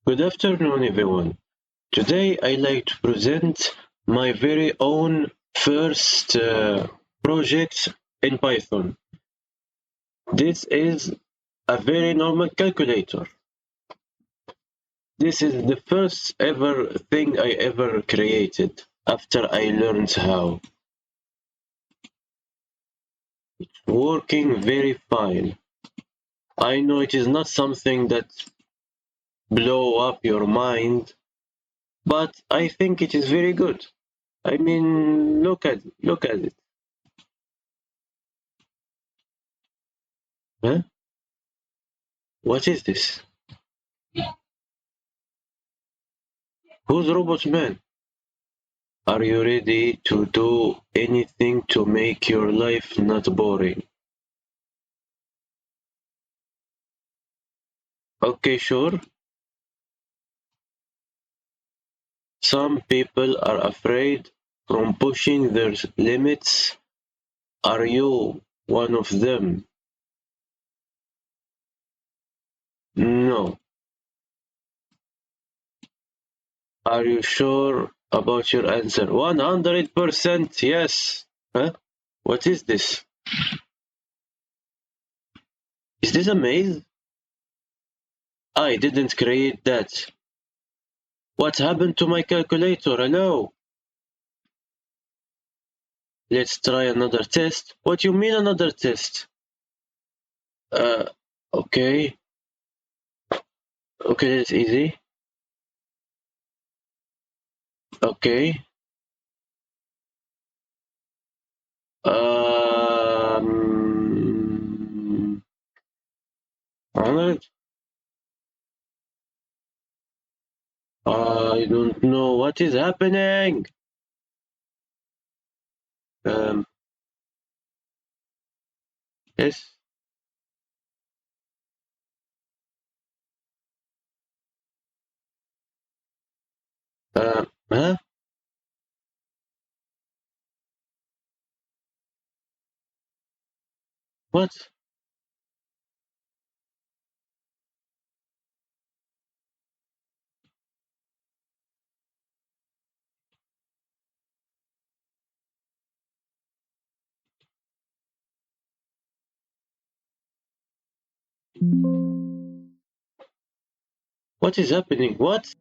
Good afternoon, everyone. Today I like to present my very own first project in Python. This is a very normal calculator. This is the first ever thing I ever created after I learned how. It's working very fine. I know it is not something that blow up your mind, but I think it is very good. I mean, look at it. Huh? What is this? Who's Robot Man? Are you ready to do anything to make your life not boring? Okay, sure. Some people are afraid from pushing their limits. Are you one of them? No. Are you sure about your answer? 100% yes. Huh? What is this? Is this a maze? I didn't create that. What happened to my calculator? Hello? Let's try another test. What do you mean another test? Okay. Okay, that's easy. Okay. 100? I don't know what is happening. Yes. Huh? What? What is happening? What?